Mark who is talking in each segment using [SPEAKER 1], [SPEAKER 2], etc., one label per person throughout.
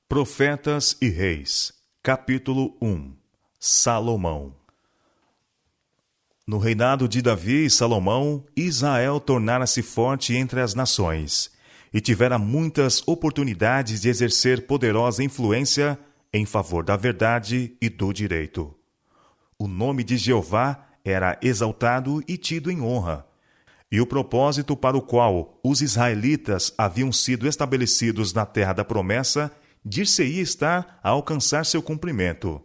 [SPEAKER 1] Profetas e Reis, capítulo 1. Salomão. No reinado de Davi e Salomão, Israel tornara-se forte entre as nações, e tivera muitas oportunidades de exercer poderosa influência em favor da verdade e do direito. O nome de Jeová era exaltado e tido em honra, e o propósito para o qual os israelitas haviam sido estabelecidos na terra da promessa dir-se-ia estar a alcançar seu cumprimento.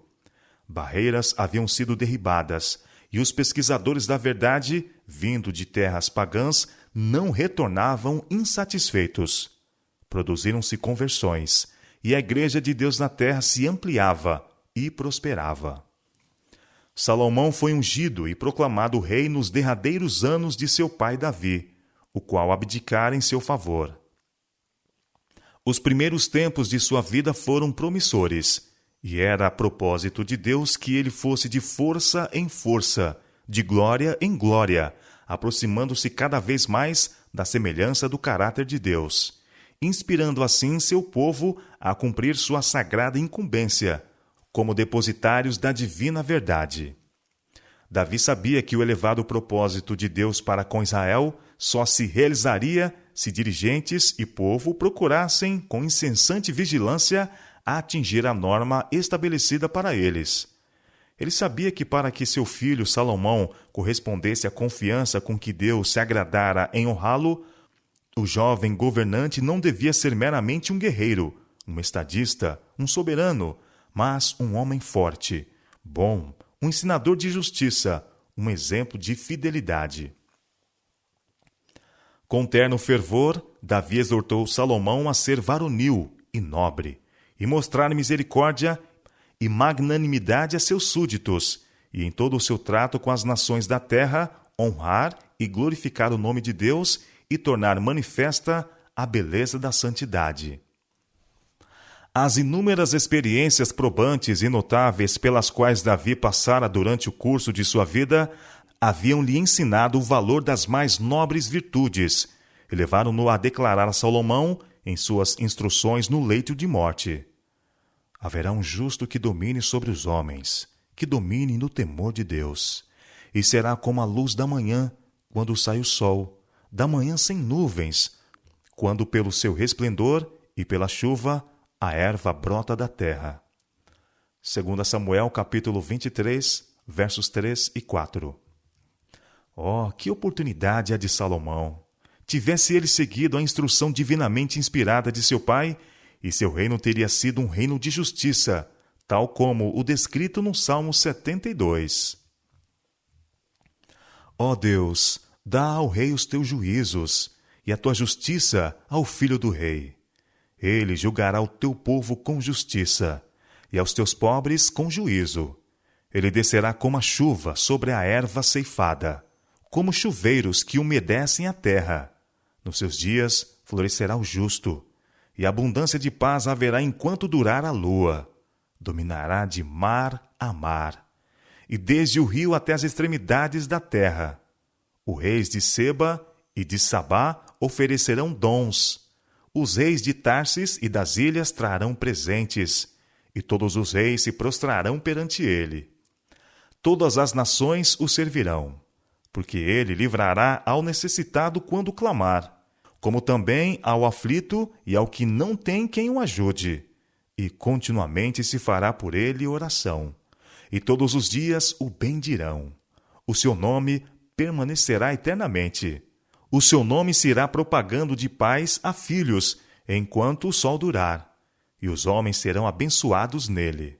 [SPEAKER 1] Barreiras haviam sido derribadas, e os pesquisadores da verdade, vindo de terras pagãs, não retornavam insatisfeitos. Produziram-se conversões, e a igreja de Deus na terra se ampliava e prosperava. Salomão foi ungido e proclamado rei nos derradeiros anos de seu pai Davi, o qual abdicara em seu favor. Os primeiros tempos de sua vida foram promissores, e era a propósito de Deus que ele fosse de força em força, de glória em glória, aproximando-se cada vez mais da semelhança do caráter de Deus, inspirando assim seu povo a cumprir sua sagrada incumbência, como depositários da divina verdade. Davi sabia que o elevado propósito de Deus para com Israel só se realizaria se dirigentes e povo procurassem, com incessante vigilância, atingir a norma estabelecida para eles. Ele sabia que para que seu filho Salomão correspondesse à confiança com que Deus se agradara em honrá-lo, o jovem governante não devia ser meramente um guerreiro, um estadista, um soberano, mas um homem forte, bom, um ensinador de justiça, um exemplo de fidelidade. Com terno fervor, Davi exortou Salomão a ser varonil e nobre, e mostrar misericórdia e magnanimidade a seus súditos, e em todo o seu trato com as nações da terra, honrar e glorificar o nome de Deus e tornar manifesta a beleza da santidade. As inúmeras experiências probantes e notáveis pelas quais Davi passara durante o curso de sua vida haviam-lhe ensinado o valor das mais nobres virtudes e levaram-no a declarar a Salomão em suas instruções no leito de morte: haverá um justo que domine sobre os homens, que domine no temor de Deus, e será como a luz da manhã, quando sai o sol, da manhã sem nuvens, quando pelo seu resplendor e pela chuva a erva brota da terra. 2 Samuel capítulo 23, versos 3 e 4. Oh, que oportunidade a de Salomão! Tivesse ele seguido a instrução divinamente inspirada de seu pai, e seu reino teria sido um reino de justiça, tal como o descrito no Salmo 72. Ó Deus, dá ao rei os teus juízos, e a tua justiça ao filho do rei. Ele julgará o teu povo com justiça, e aos teus pobres com juízo. Ele descerá como a chuva sobre a erva ceifada, como chuveiros que umedecem a terra. Nos seus dias florescerá o justo, e abundância de paz haverá enquanto durar a lua. Dominará de mar a mar, e desde o rio até as extremidades da terra. Os reis de Seba e de Sabá oferecerão dons. Os reis de Tarsis e das ilhas trarão presentes, e todos os reis se prostrarão perante ele. Todas as nações o servirão, porque ele livrará ao necessitado quando clamar, como também ao aflito e ao que não tem quem o ajude, e continuamente se fará por ele oração, e todos os dias o bendirão. O seu nome permanecerá eternamente. O seu nome se irá propagando de pais a filhos, enquanto o sol durar, e os homens serão abençoados nele.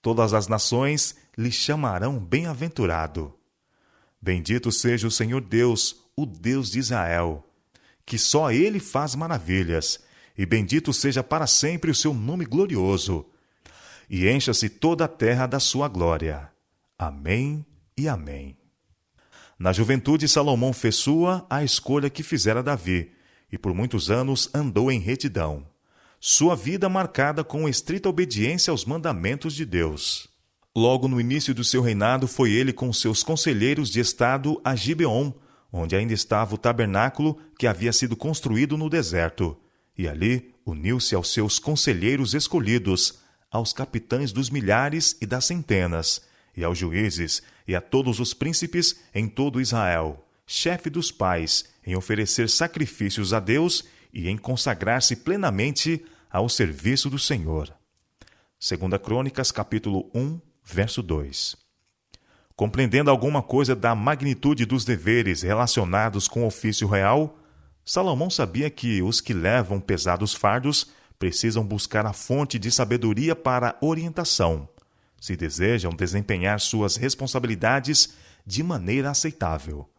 [SPEAKER 1] Todas as nações lhe chamarão bem-aventurado. Bendito seja o Senhor Deus, o Deus de Israel, que só ele faz maravilhas, e bendito seja para sempre o seu nome glorioso, e encha-se toda a terra da sua glória. Amém e amém. Na juventude, Salomão fez sua a escolha que fizera Davi, e por muitos anos andou em retidão. Sua vida marcada com estrita obediência aos mandamentos de Deus. Logo no início do seu reinado, foi ele com seus conselheiros de estado a Gibeon, onde ainda estava o tabernáculo que havia sido construído no deserto, e ali uniu-se aos seus conselheiros escolhidos, aos capitães dos milhares e das centenas, e aos juízes, e a todos os príncipes em todo Israel, chefe dos pais, em oferecer sacrifícios a Deus e em consagrar-se plenamente ao serviço do Senhor. 2 Crônicas, capítulo 1, verso 2. Compreendendo alguma coisa da magnitude dos deveres relacionados com o ofício real, Salomão sabia que os que levam pesados fardos precisam buscar a fonte de sabedoria para orientação, se desejam desempenhar suas responsabilidades de maneira aceitável.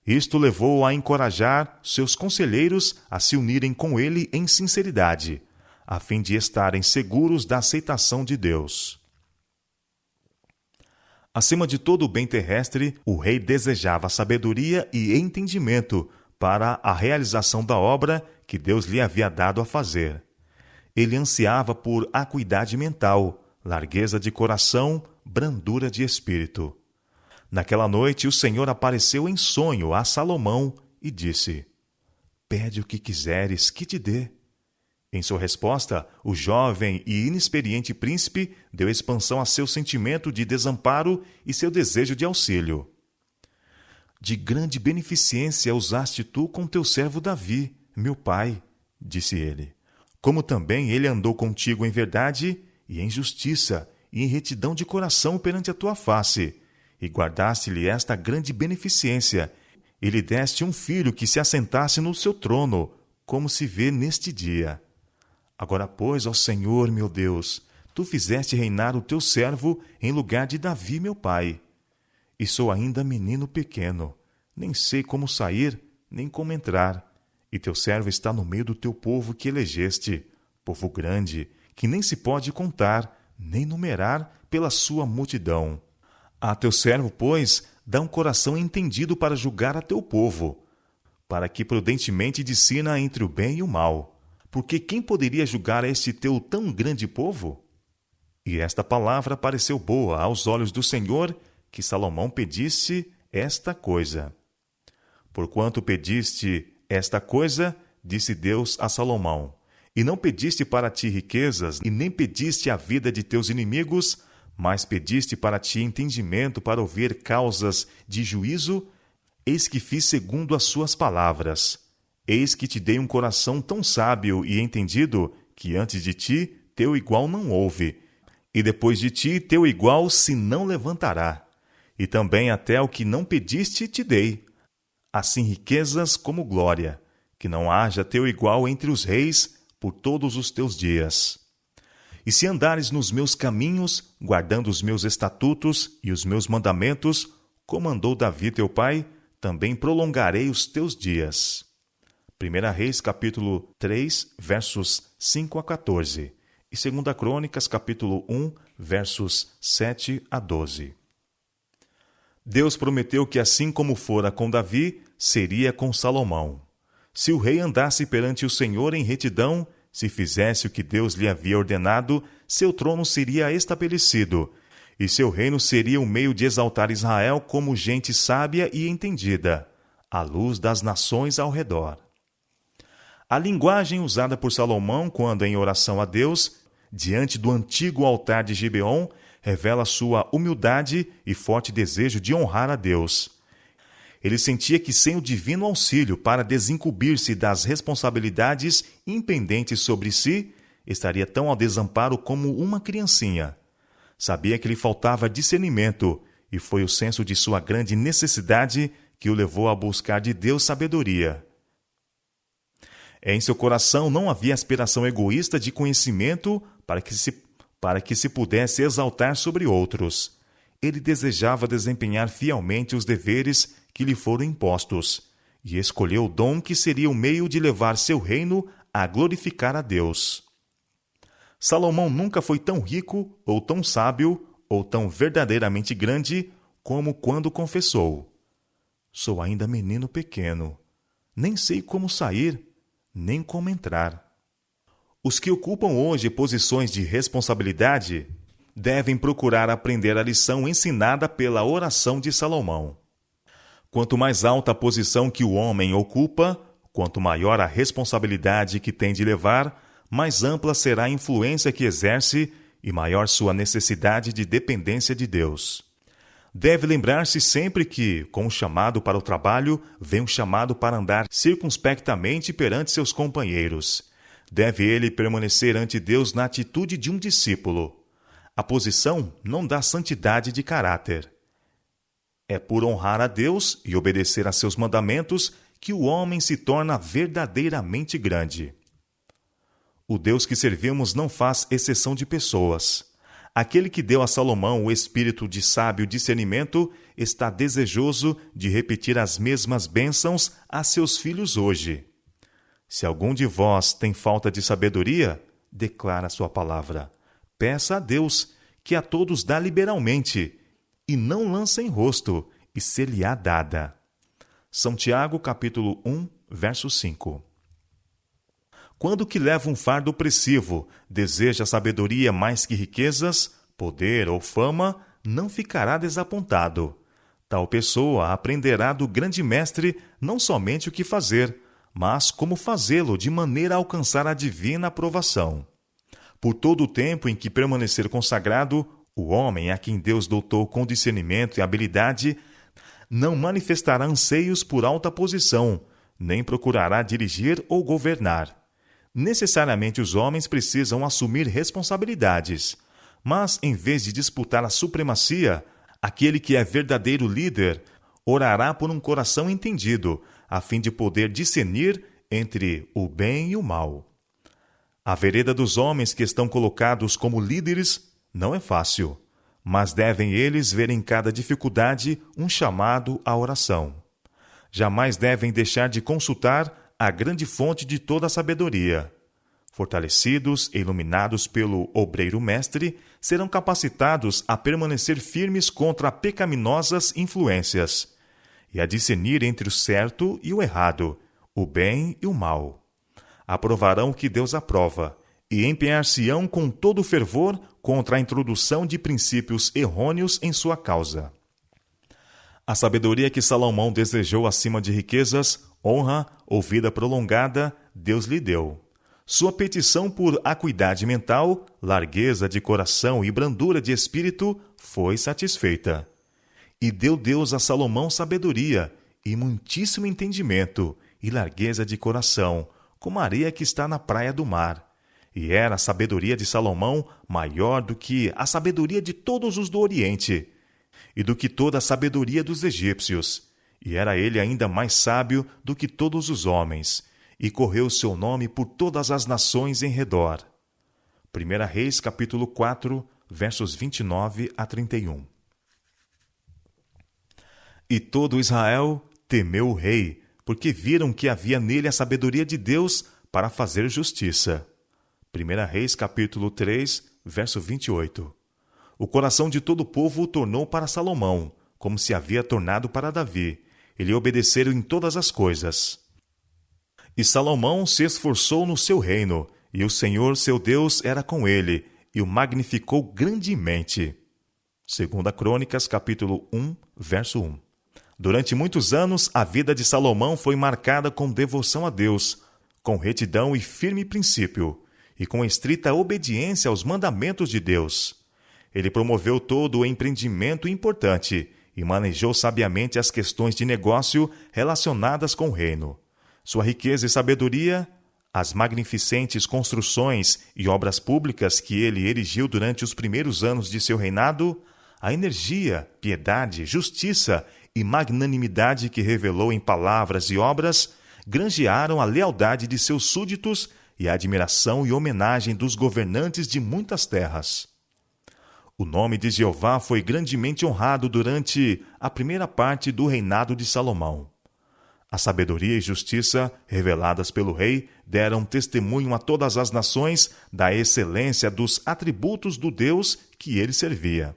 [SPEAKER 1] Isto levou a encorajar seus conselheiros a se unirem com ele em sinceridade, a fim de estarem seguros da aceitação de Deus. Acima de todo o bem terrestre, o rei desejava sabedoria e entendimento para a realização da obra que Deus lhe havia dado a fazer. Ele ansiava por acuidade mental, largueza de coração, brandura de espírito. Naquela noite, o Senhor apareceu em sonho a Salomão e disse: "Pede o que quiseres que te dê." Em sua resposta, o jovem e inexperiente príncipe deu expansão a seu sentimento de desamparo e seu desejo de auxílio. "De grande beneficência usaste tu com teu servo Davi, meu pai", disse ele. "Como também ele andou contigo em verdade e em justiça e em retidão de coração perante a tua face, e guardaste-lhe esta grande beneficência, e lhe deste um filho que se assentasse no seu trono, como se vê neste dia. Agora, pois, ó Senhor, meu Deus, tu fizeste reinar o teu servo em lugar de Davi, meu pai. E sou ainda menino pequeno, nem sei como sair, nem como entrar. E teu servo está no meio do teu povo que elegeste, povo grande, que nem se pode contar, nem numerar pela sua multidão. A teu servo, pois, dá um coração entendido para julgar a teu povo, para que prudentemente discina entre o bem e o mal. Porque quem poderia julgar este teu tão grande povo?" E esta palavra pareceu boa aos olhos do Senhor, que Salomão pedisse esta coisa. "Porquanto pediste esta coisa", disse Deus a Salomão, "e não pediste para ti riquezas, e nem pediste a vida de teus inimigos, mas pediste para ti entendimento para ouvir causas de juízo, eis que fiz segundo as suas palavras. Eis que te dei um coração tão sábio e entendido, que antes de ti teu igual não houve, e depois de ti teu igual se não levantará. E também até o que não pediste te dei, assim riquezas como glória, que não haja teu igual entre os reis por todos os teus dias. E se andares nos meus caminhos, guardando os meus estatutos e os meus mandamentos, como andou Davi teu pai, também prolongarei os teus dias." 1 Reis, capítulo 3, versos 5 a 14, e 2 Crônicas, capítulo 1, versos 7 a 12. Deus prometeu que assim como fora com Davi, seria com Salomão. Se o rei andasse perante o Senhor em retidão, se fizesse o que Deus lhe havia ordenado, seu trono seria estabelecido, e seu reino seria um meio de exaltar Israel como gente sábia e entendida, à luz das nações ao redor. A linguagem usada por Salomão quando em oração a Deus, diante do antigo altar de Gibeon, revela sua humildade e forte desejo de honrar a Deus. Ele sentia que sem o divino auxílio para desincumbir-se das responsabilidades impendentes sobre si, estaria tão ao desamparo como uma criancinha. Sabia que lhe faltava discernimento, e foi o senso de sua grande necessidade que o levou a buscar de Deus sabedoria. Em seu coração não havia aspiração egoísta de conhecimento para que se pudesse exaltar sobre outros. Ele desejava desempenhar fielmente os deveres que lhe foram impostos, e escolheu o dom que seria o meio de levar seu reino a glorificar a Deus. Salomão nunca foi tão rico, ou tão sábio, ou tão verdadeiramente grande, como quando confessou: "Sou ainda menino pequeno, nem sei como sair, nem como entrar." Os que ocupam hoje posições de responsabilidade devem procurar aprender a lição ensinada pela oração de Salomão. Quanto mais alta a posição que o homem ocupa, quanto maior a responsabilidade que tem de levar, mais ampla será a influência que exerce e maior sua necessidade de dependência de Deus. Deve lembrar-se sempre que, com o chamado para o trabalho, vem o chamado para andar circunspectamente perante seus companheiros. Deve ele permanecer ante Deus na atitude de um discípulo. A posição não dá santidade de caráter. É por honrar a Deus e obedecer a seus mandamentos que o homem se torna verdadeiramente grande. O Deus que servimos não faz exceção de pessoas. Aquele que deu a Salomão o espírito de sábio discernimento está desejoso de repetir as mesmas bênçãos a seus filhos hoje. Se algum de vós tem falta de sabedoria, declara a sua palavra, peça a Deus, que a todos dá liberalmente, e não lança em rosto, e ser-lhe-á dada. São Tiago, capítulo 1, verso 5. Quando o que leva um fardo opressivo deseja sabedoria mais que riquezas, poder ou fama, não ficará desapontado. Tal pessoa aprenderá do grande mestre não somente o que fazer, mas como fazê-lo de maneira a alcançar a divina aprovação. Por todo o tempo em que permanecer consagrado, o homem a quem Deus dotou com discernimento e habilidade não manifestará anseios por alta posição, nem procurará dirigir ou governar. Necessariamente os homens precisam assumir responsabilidades, mas em vez de disputar a supremacia, aquele que é verdadeiro líder orará por um coração entendido, a fim de poder discernir entre o bem e o mal. A vereda dos homens que estão colocados como líderes não é fácil, mas devem eles ver em cada dificuldade um chamado à oração. Jamais devem deixar de consultar a grande fonte de toda a sabedoria. Fortalecidos e iluminados pelo obreiro mestre, serão capacitados a permanecer firmes contra pecaminosas influências e a discernir entre o certo e o errado, o bem e o mal. Aprovarão o que Deus aprova e empenhar-se-ão com todo fervor contra a introdução de princípios errôneos em sua causa. A sabedoria que Salomão desejou acima de riquezas, honra ou vida prolongada, Deus lhe deu. Sua petição por acuidade mental, largueza de coração e brandura de espírito foi satisfeita. E deu Deus a Salomão sabedoria e muitíssimo entendimento e largueza de coração, como a areia que está na praia do mar. E era a sabedoria de Salomão maior do que a sabedoria de todos os do Oriente, e do que toda a sabedoria dos egípcios. E era ele ainda mais sábio do que todos os homens, e correu o seu nome por todas as nações em redor. 1 Reis, capítulo 4, versos 29 a 31. E todo Israel temeu o rei, porque viram que havia nele a sabedoria de Deus para fazer justiça. 1 Reis, capítulo 3, verso 28. O coração de todo o povo o tornou para Salomão, como se havia tornado para Davi. Ele obedeceram em todas as coisas. E Salomão se esforçou no seu reino, e o Senhor seu Deus era com ele, e o magnificou grandemente. 2 Crônicas, capítulo 1, verso 1. Durante muitos anos, a vida de Salomão foi marcada com devoção a Deus, com retidão e firme princípio, e com estrita obediência aos mandamentos de Deus. Ele promoveu todo o empreendimento importante e manejou sabiamente as questões de negócio relacionadas com o reino. Sua riqueza e sabedoria, as magnificentes construções e obras públicas que ele erigiu durante os primeiros anos de seu reinado, a energia, piedade, justiça e magnanimidade que revelou em palavras e obras, granjearam a lealdade de seus súditos e a admiração e homenagem dos governantes de muitas terras. O nome de Jeová foi grandemente honrado durante a primeira parte do reinado de Salomão. A sabedoria e justiça, reveladas pelo rei, deram testemunho a todas as nações da excelência dos atributos do Deus que ele servia.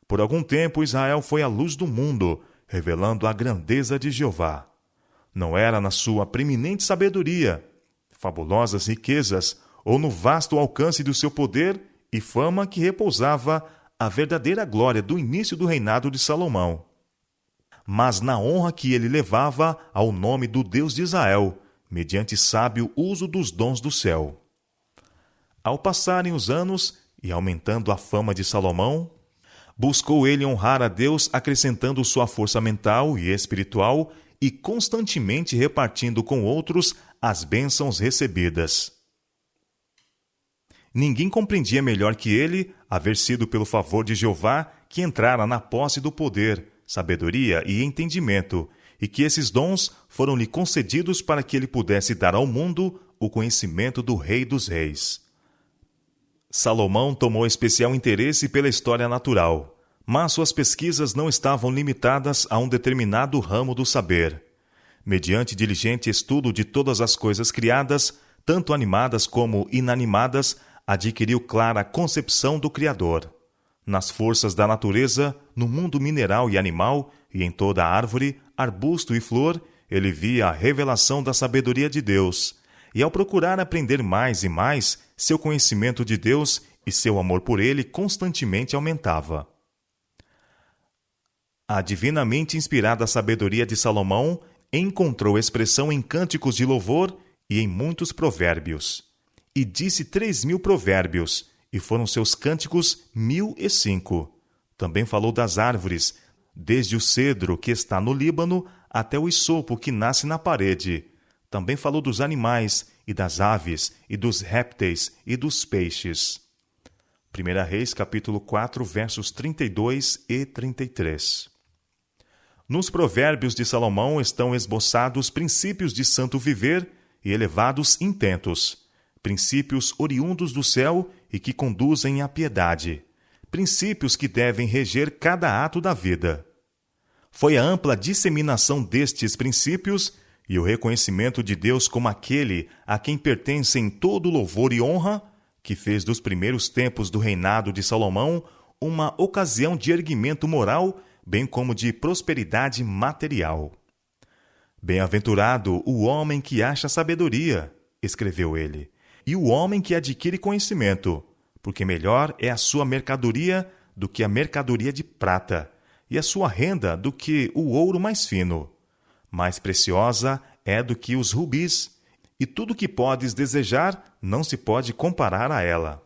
[SPEAKER 1] Por algum tempo, Israel foi a luz do mundo, revelando a grandeza de Jeová. Não era na sua preeminente sabedoria, fabulosas riquezas, ou no vasto alcance do seu poder e fama que repousava a verdadeira glória do início do reinado de Salomão, mas na honra que ele levava ao nome do Deus de Israel, mediante sábio uso dos dons do céu. Ao passarem os anos e aumentando a fama de Salomão, buscou ele honrar a Deus acrescentando sua força mental e espiritual e constantemente repartindo com outros as bênçãos recebidas. Ninguém compreendia melhor que ele haver sido pelo favor de Jeová que entrara na posse do poder, sabedoria e entendimento, e que esses dons foram-lhe concedidos para que ele pudesse dar ao mundo o conhecimento do Rei dos Reis. Salomão tomou especial interesse pela história natural, mas suas pesquisas não estavam limitadas a um determinado ramo do saber. Mediante diligente estudo de todas as coisas criadas, tanto animadas como inanimadas, adquiriu clara concepção do Criador. Nas forças da natureza, no mundo mineral e animal, e em toda árvore, arbusto e flor, ele via a revelação da sabedoria de Deus, e ao procurar aprender mais e mais, seu conhecimento de Deus e seu amor por ele constantemente aumentava. A divinamente inspirada sabedoria de Salomão encontrou expressão em cânticos de louvor e em muitos provérbios. E disse 3.000 provérbios, e foram seus cânticos 1.005. Também falou das árvores, desde o cedro que está no Líbano até o isopo que nasce na parede. Também falou dos animais, e das aves, e dos répteis, e dos peixes. 1 Reis, capítulo 4, versos 32 e 33. Nos provérbios de Salomão estão esboçados princípios de santo viver e elevados intentos, princípios oriundos do céu e que conduzem à piedade, princípios que devem reger cada ato da vida. Foi a ampla disseminação destes princípios e o reconhecimento de Deus como aquele a quem pertencem todo louvor e honra, que fez dos primeiros tempos do reinado de Salomão uma ocasião de erguimento moral, bem como de prosperidade material. Bem-aventurado o homem que acha sabedoria, escreveu ele, e o homem que adquire conhecimento, porque melhor é a sua mercadoria do que a mercadoria de prata, e a sua renda do que o ouro mais fino. Mais preciosa é do que os rubis, e tudo que podes desejar não se pode comparar a ela.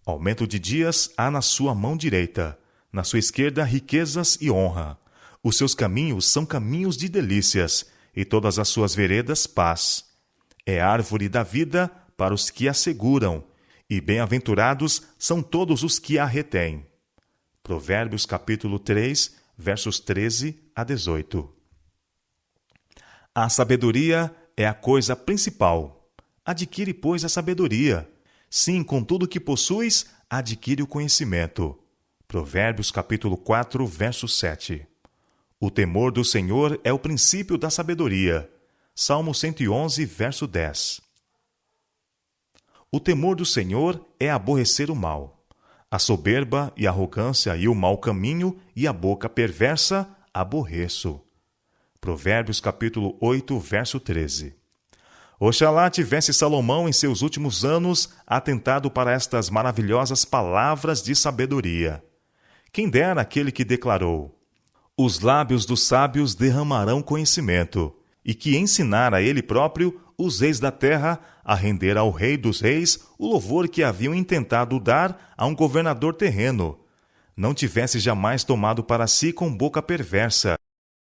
[SPEAKER 1] Aumento de dias há na sua mão direita, na sua esquerda riquezas e honra. Os seus caminhos são caminhos de delícias, e todas as suas veredas paz. É árvore da vida para os que a seguram, e bem-aventurados são todos os que a retêm. Provérbios capítulo 3, versos 13 a 18. A sabedoria é a coisa principal. Adquire, pois, a sabedoria. Sim, com tudo que possuis, adquire o conhecimento. Provérbios capítulo 4, verso 7. O temor do Senhor é o princípio da sabedoria. Salmo 111, verso 10. O temor do Senhor é aborrecer o mal. A soberba e a arrogância e o mau caminho e a boca perversa aborreço. Provérbios capítulo 8, verso 13. Oxalá tivesse Salomão em seus últimos anos atentado para estas maravilhosas palavras de sabedoria. Quem dera aquele que declarou: os lábios dos sábios derramarão conhecimento, e que ensinara ele próprio os reis da terra a render ao Rei dos Reis o louvor que haviam intentado dar a um governador terreno. Não tivesse jamais tomado para si com boca perversa,